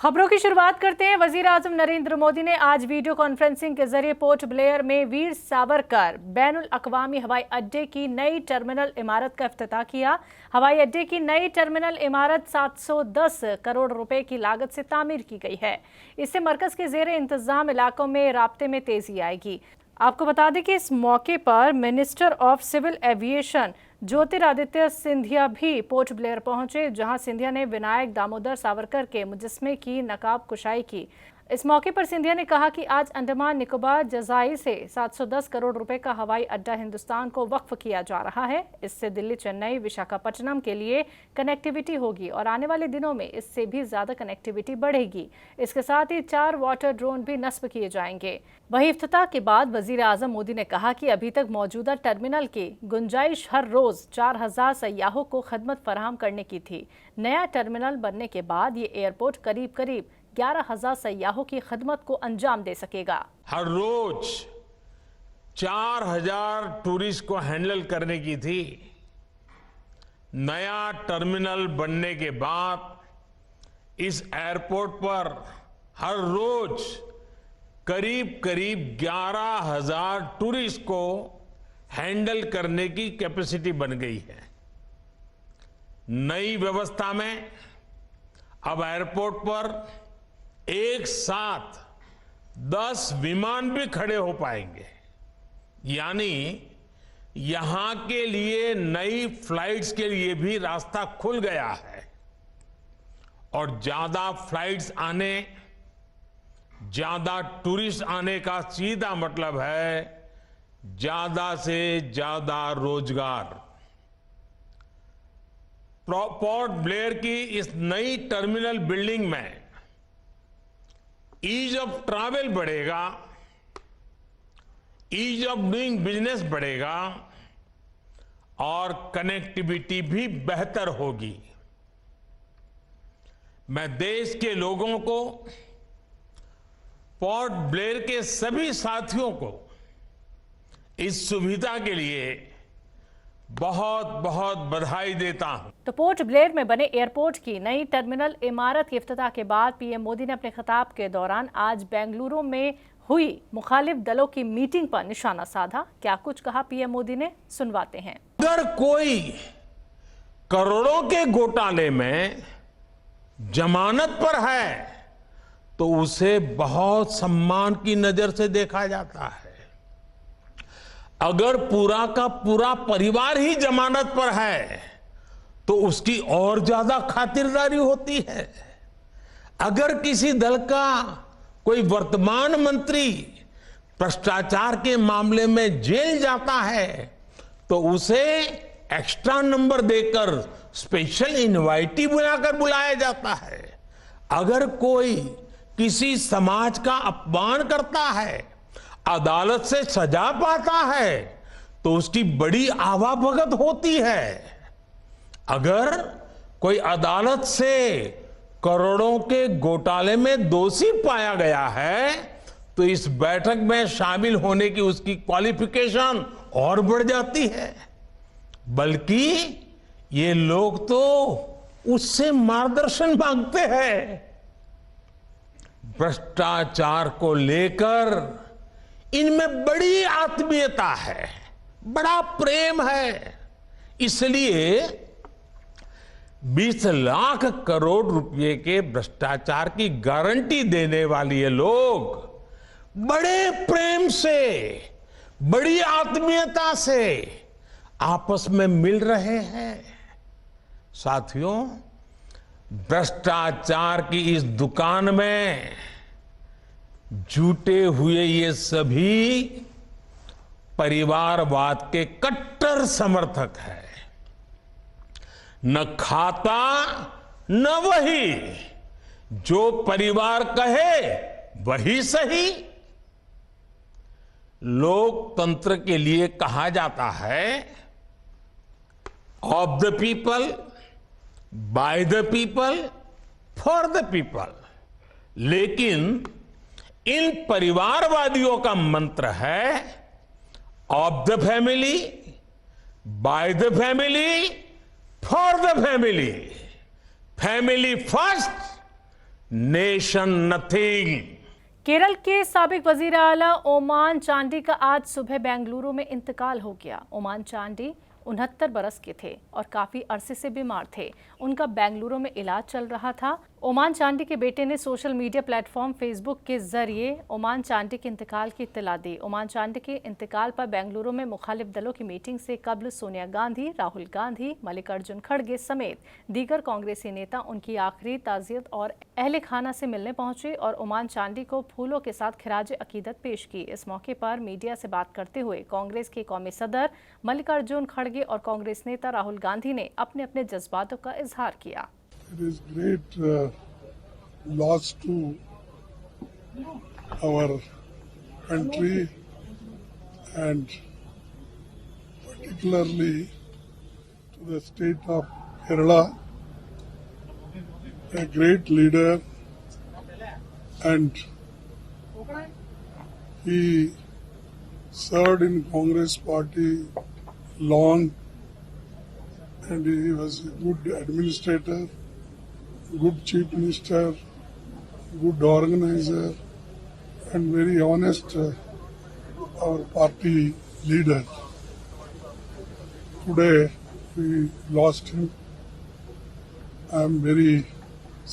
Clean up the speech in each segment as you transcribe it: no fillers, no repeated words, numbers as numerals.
खबरों की शुरुआत करते हैं। वजीर आजम नरेंद्र मोदी ने आज वीडियो कॉन्फ्रेंसिंग के जरिए पोर्ट ब्लेयर में वीर सावरकर बैनुल अक़वामी हवाई अड्डे की नई टर्मिनल इमारत का इफ्तिताह किया। हवाई अड्डे की नई टर्मिनल इमारत 710 करोड़ रुपए की लागत से तामीर की गई है। इससे मरकज के ज़ेरे इंतजाम इलाकों में राब्ते में तेजी आएगी। आपको बता दें कि इस मौके पर minister of civil aviation Jyotiraditya Scindia भी पोर्ट ब्लेयर पहुंचे, जहां सिंधिया ने विनायक दामोदर सावरकर के मुजस्मे की नकाब कुशाई की। इस मौके पर सिंधिया ने कहा कि आज अंडमान निकोबार जज़ाइर से 710 करोड़ रुपए का हवाई अड्डा हिंदुस्तान को वक्फ किया जा रहा है। इससे दिल्ली, चेन्नई, विशाखापट्टनम के लिए कनेक्टिविटी होगी और आने वाले दिनों में इससे भी ज़्यादा कनेक्टिविटी बढ़ेगी। इसके साथ ही 4 वाटर ड्रोन भी नस्ब किए जाएंगे। वहीं इफ्तिताह के बाद वजीर आजम मोदी ने कहा कि अभी तक मौजूदा टर्मिनल की गुंजाइश हर रोज़ 4000 सयाहों को खदमत फराहम करने की थी। नया टर्मिनल बनने के बाद ये एयरपोर्ट करीब करीब 11,000 सयाहों की खदमत को अंजाम दे सकेगा। हर रोज 4000 टूरिस्ट को हैंडल करने की थी। नया टर्मिनल बनने के बाद इस एयरपोर्ट पर हर रोज करीब करीब 11,000 टूरिस्ट को हैंडल करने की कैपेसिटी बन गई है। नई व्यवस्था में अब एयरपोर्ट पर एक साथ 10 विमान भी खड़े हो पाएंगे, यानी यहां के लिए नई फ्लाइट्स के लिए भी रास्ता खुल गया है। और ज्यादा फ्लाइट्स आने, ज्यादा टूरिस्ट आने का सीधा मतलब है ज्यादा से ज्यादा रोजगार। पोर्ट ब्लेयर की इस नई टर्मिनल बिल्डिंग में ईज ऑफ ट्रैवल बढ़ेगा, ईज ऑफ डूइंग बिजनेस बढ़ेगा और कनेक्टिविटी भी बेहतर होगी। मैं देश के लोगों को, पोर्ट ब्लेयर के सभी साथियों को इस सुविधा के लिए बहुत बहुत बधाई देता हूं। तो पोर्ट ब्लेयर में बने एयरपोर्ट की नई टर्मिनल इमारत के इफ्तिताह के बाद पीएम मोदी ने अपने खिताब के दौरान आज बेंगलुरु में हुई मुखालिफ दलों की मीटिंग पर निशाना साधा। क्या कुछ कहा पीएम मोदी ने, सुनवाते हैं। अगर कोई करोड़ों के घोटाले में जमानत पर है तो उसे बहुत सम्मान की नजर से देखा जाता है। अगर पूरा का पूरा परिवार ही जमानत पर है तो उसकी और ज्यादा खातिरदारी होती है। अगर किसी दल का कोई वर्तमान मंत्री भ्रष्टाचार के मामले में जेल जाता है तो उसे एक्स्ट्रा नंबर देकर स्पेशल इनवाइटी बुलाकर बुलाया जाता है। अगर कोई किसी समाज का अपमान करता है, अदालत से सजा पाता है तो उसकी बड़ी आवाभगत होती है। अगर कोई अदालत से करोड़ों के घोटाले में दोषी पाया गया है तो इस बैठक में शामिल होने की उसकी क्वालिफिकेशन और बढ़ जाती है। बल्कि ये लोग तो उससे मार्गदर्शन मांगते हैं। भ्रष्टाचार को लेकर इनमें बड़ी आत्मीयता है, बड़ा प्रेम है। इसलिए 20 लाख करोड़ रुपए के भ्रष्टाचार की गारंटी देने वाले ये लोग बड़े प्रेम से, बड़ी आत्मीयता से आपस में मिल रहे हैं। साथियों, भ्रष्टाचार की इस दुकान में जुटे हुए ये सभी परिवारवाद के कट्टर समर्थक हैं। न खाता न वही, जो परिवार कहे वही सही। लोकतंत्र के लिए कहा जाता है of the people, by the people, for the people. लेकिन इन परिवारवादियों का मंत्र है of the family, by the family, for the family. Family first, nation nothing. Kerala के साबिक वजीर आला ओमान चांडी का आज सुबह बेंगलुरु में इंतकाल हो गया। ओमान चांडी 69 बरस के थे और काफी अरसे से बीमार थे। उनका बेंगलुरु में इलाज चल रहा था। ओमान चांडी के बेटे ने सोशल मीडिया प्लेटफॉर्म फेसबुक के जरिए ओमान चांडी के इंतकाल की इत्तला दी। ओमान चांडी के इंतकाल पर बेंगलुरु में मुखालिफ दलों की मीटिंग से कबल सोनिया गांधी, राहुल गांधी, मल्लिकार्जुन खड़गे समेत दीगर कांग्रेसी नेता उनकी आखिरी ताज़ियत और अहले खाना से मिलने पहुंचे और ओमान चांडी को फूलों के साथ खिराज अकीदत पेश की। इस मौके पर मीडिया से बात करते हुए कांग्रेस के कौमी सदर मल्लिकार्जुन खड़गे और कांग्रेस नेता राहुल गांधी ने अपने अपने जज्बातों का इजहार किया। It is great loss to our country and particularly to the state of Kerala. A great leader, and he served in Congress party long, and he was a good administrator, good chief minister, good organizer, and very honest our party leader. Today we lost him. I am very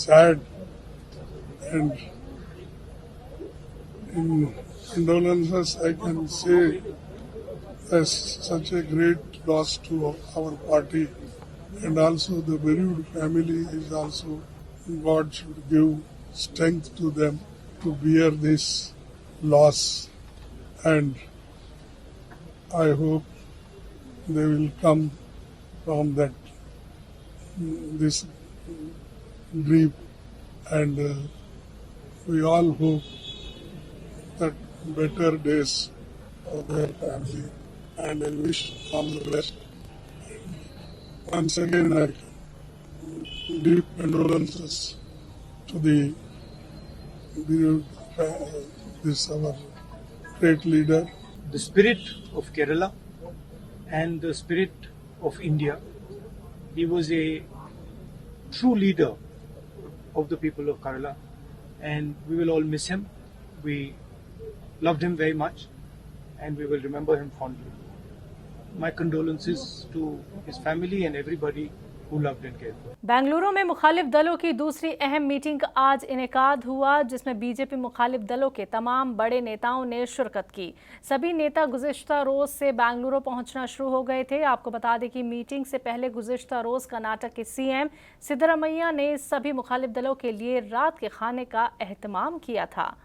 sad, and in condolences I can say there's such a great loss to our party. And also the bereaved family is also, God should give strength to them to bear this loss, and I hope they will come from this grief, and we all hope that better days for their family, and I wish all the best. Once again, I deep condolences to this our great leader. The spirit of Kerala and the spirit of India. He was a true leader of the people of Kerala, and we will all miss him. We loved him very much, and we will remember him fondly. My condolences to his family and everybody who loved and cared for him. Bengaluru में मुखालिफ दलों की दूसरी अहम meeting आज इनेकाद हुआ, जिसमें BJP मुखालिफ दलों के तमाम बड़े नेताओं ने शिरकत की। सभी नेता गुज़िश्ता रोज से बेंगलुरु पहुंचना शुरू हो गए थे। आपको बता दें कि मीटिंग से पहले गुज़िश्ता रोज कर्नाटक के सीएम सिद्धरामैया ने सभी मुखालिफ दलों के लिए रात के खाने का एहतमाम किया था।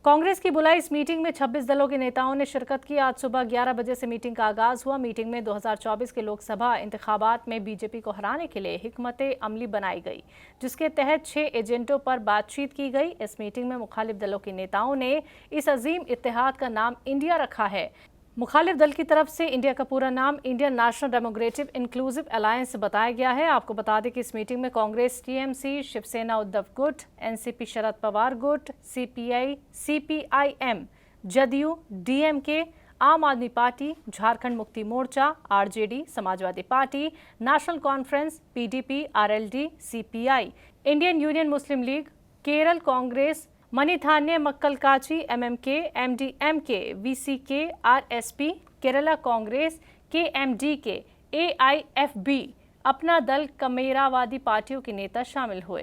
कांग्रेस की बुलाई इस मीटिंग में 26 दलों के नेताओं ने शिरकत की। आज सुबह 11 बजे से मीटिंग का आगाज हुआ। मीटिंग में 2024 के लोकसभा इंतखाबात में बीजेपी को हराने के लिए हिकमत अमली बनाई गई, जिसके तहत 6 एजेंडों पर बातचीत की गई। इस मीटिंग में मुखालिफ दलों के नेताओं ने इस अजीम इत्तेहाद का नाम इंडिया रखा है। मुखालिफ दल की तरफ से इंडिया का पूरा नाम Indian national democratic inclusive alliance बताया गया है। आपको बता दें कि इस मीटिंग में कांग्रेस टीएमसी, शिवसेना उद्धव गुट, एनसीपी शरद पवार गुट, सीपीआई, सीपीआईएम, जदयू, डीएमके, आम आदमी Party, Jharkhand Mukti Morcha, RJD, Samajwadi Party, National Conference, PDP, RLD, CPI, Indian Union Muslim League, Kerala Congress, Manithaneya Makkalkatchi, MMK, MDMK, VCK, RSP, Kerala Congress, KMDK, AIFB, Apna Dal, कमेरावादी पार्टियों के नेता शामिल हुए।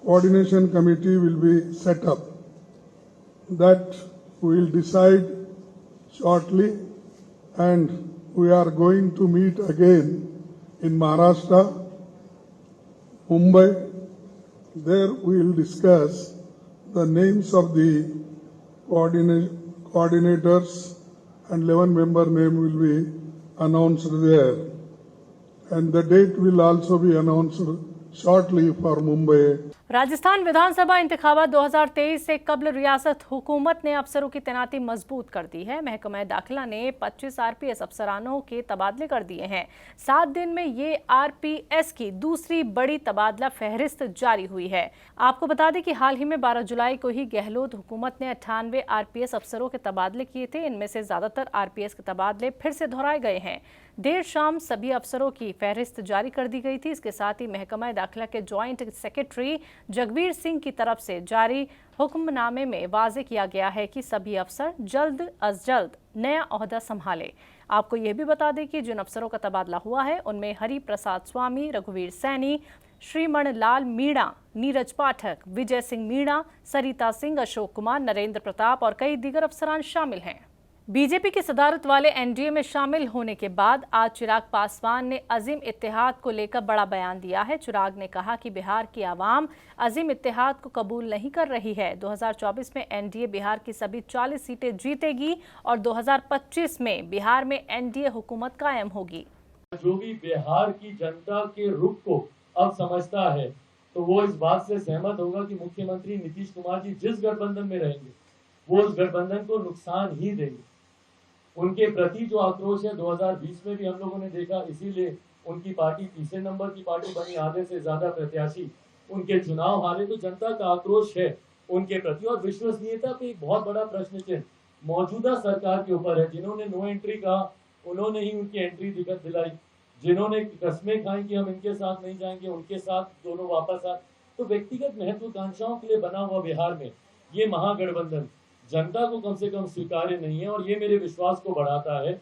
Coordination committee will be set up. That we will decide shortly, and we are going to meet again in Maharashtra, Mumbai. There we will discuss the names of the coordinators, and 11-member name will be announced there, and the date will also be announced shortly for Mumbai. Rajasthan विधानसभा इंतखाबात 2023 से कबल रियासत हुकूमत ने अफसरों की तैनाती मजबूत कर दी है। महकमा दाखिला ने 25 आरपीएस अफसरानों के तबादले कर दिए हैं। 7 दिन में ये आरपीएस की दूसरी बड़ी तबादला फहरिस्त जारी हुई है। आपको बता दें कि हाल ही में 12 जुलाई को ही गहलोत हुकूमत ने 98 आरपीएस अफसरों के तबादले किए थे। इनमें से ज्यादातर आरपीएस के तबादले फिर से दोहराए गए हैं। देर शाम सभी अफसरों की फहरिस्त जारी कर दी गई थी। इसके साथ ही महकमा दाखिला के जॉइंट सेक्रेटरी जगवीर सिंह की तरफ से जारी हुक्मनामे में वाजे किया गया है कि सभी अफसर जल्द अज जल्द नया ओहदा संभाले। आपको यह भी बता दें कि जिन अफसरों का तबादला हुआ है उनमें हरि प्रसाद स्वामी, रघुवीर सैनी, श्रीमण लाल मीणा, नीरज पाठक, विजय सिंह मीणा, सरिता सिंह, अशोक कुमार, नरेंद्र प्रताप और कई दीगर अफसरान शामिल हैं। बीजेपी की सदारत वाले एनडीए में शामिल होने के बाद आज चिराग पासवान ने अजीम इत्तेहाद को लेकर बड़ा बयान दिया है। चिराग ने कहा कि बिहार की आवाम अजीम इत्तेहाद को कबूल नहीं कर रही है। 2024 में एनडीए बिहार की सभी 40 सीटें जीतेगी और 2025 में बिहार में एनडीए हुकूमत कायम होगी। जो भी बिहार की जनता के रुख को अब समझता है तो वो इस बात से सहमत होगा कि मुख्यमंत्री नीतीश कुमार जी जिस गठबंधन में रहेंगे वो उस गठबंधन को नुकसान ही देंगे। उनके प्रति जो आक्रोश है 2020 में भी हम लोगों ने देखा, इसीलिए उनकी पार्टी तीसरे नंबर की पार्टी बनी, आधे से ज्यादा प्रत्याशी उनके चुनाव हारे। तो जनता का आक्रोश है उनके प्रति और विश्वसनीयता पे एक बहुत बड़ा प्रश्न चिन्ह मौजूदा सरकार के ऊपर है। जिन्होंने नो एंट्री कहा उन्होंने ही उनकी एंट्री दिक्कत दिलाई, जिन्होंने कस्में खाई कि हम इनके साथ नहीं जाएंगे उनके साथ दोनों वापस आए। तो व्यक्तिगत महत्वाकांक्षाओं के लिए बना हुआ बिहार में ये महागठबंधन जनता को कम से कम स्वीकार्य नहीं है और ये मेरे विश्वास को बढ़ाता है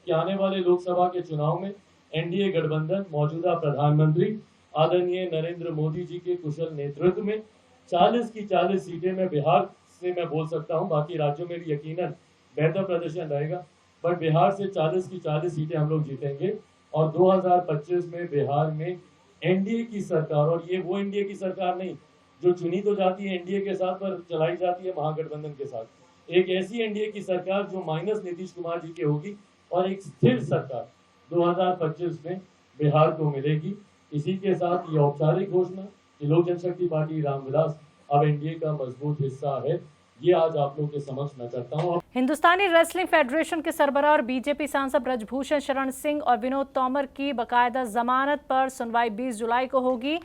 कि आने वाले लोकसभा के चुनाव में एनडीए गठबंधन मौजूदा प्रधानमंत्री आदरणीय नरेंद्र मोदी जी के कुशल नेतृत्व में 40 की 40 सीटें में बिहार से मैं बोल सकता हूं, बाकी राज्यों में भी यकीनन बेहतर प्रदर्शन रहेगा, बट बिहार से 40 की 40 सीटें हम लोग जीतेंगे और 2025 में बिहार में एनडीए की सरकार, और ये वो एनडीए की सरकार नहीं जो चुनी तो जाती है एनडीए के साथ पर चलाई जाती है महागठबंधन के साथ, एक ऐसी एनडीए की सरकार जो माइनस नीतीश कुमार जी की होगी और एक स्थिर सरकार 2025 में बिहार को मिलेगी। इसी के साथ ये औपचारिक घोषणा कि लोक जनशक्ति पार्टी रामविलास अब एनडीए का मजबूत हिस्सा है, ये आज आप लोग के समक्ष मैं करता हूँ। हिंदुस्तानी रेसलिंग फेडरेशन के सरबराह और बीजेपी सांसद ब्रजभूषण शरण सिंह और विनोद तोमर की बाकायदा जमानत पर सुनवाई 20 जुलाई को होगी।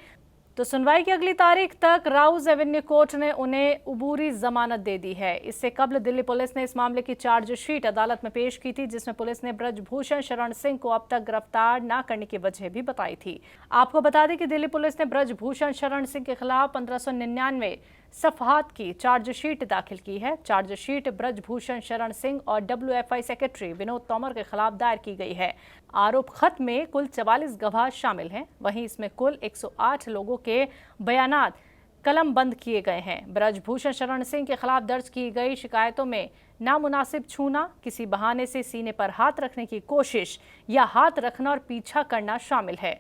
तो सुनवाई की अगली तारीख तक राउज एवेन्यू कोर्ट ने उन्हें उबूरी जमानत दे दी है। इससे कबल दिल्ली पुलिस ने इस मामले की चार्जशीट अदालत में पेश की थी, जिसमें पुलिस ने ब्रजभूषण शरण सिंह को अब तक गिरफ्तार न करने की वजह भी बताई थी। आपको बता दें कि दिल्ली पुलिस ने ब्रजभूषण शरण सिंह के खिलाफ 1599 सफहात की चार्जशीट दाखिल की है। चार्जशीट ब्रजभूषण शरण सिंह और WFI सेक्रेटरी विनोद तोमर के खिलाफ दायर की गई है। आरोप खत में कुल 44 गवाह शामिल हैं, वहीं इसमें कुल 108 लोगों के बयानात कलमबंद किए गए हैं। ब्रजभूषण शरण सिंह के खिलाफ दर्ज की गई शिकायतों में नामुनासिब छूना, किसी बहाने से सीने पर हाथ रखने की कोशिश या हाथ रखना और पीछा करना शामिल है।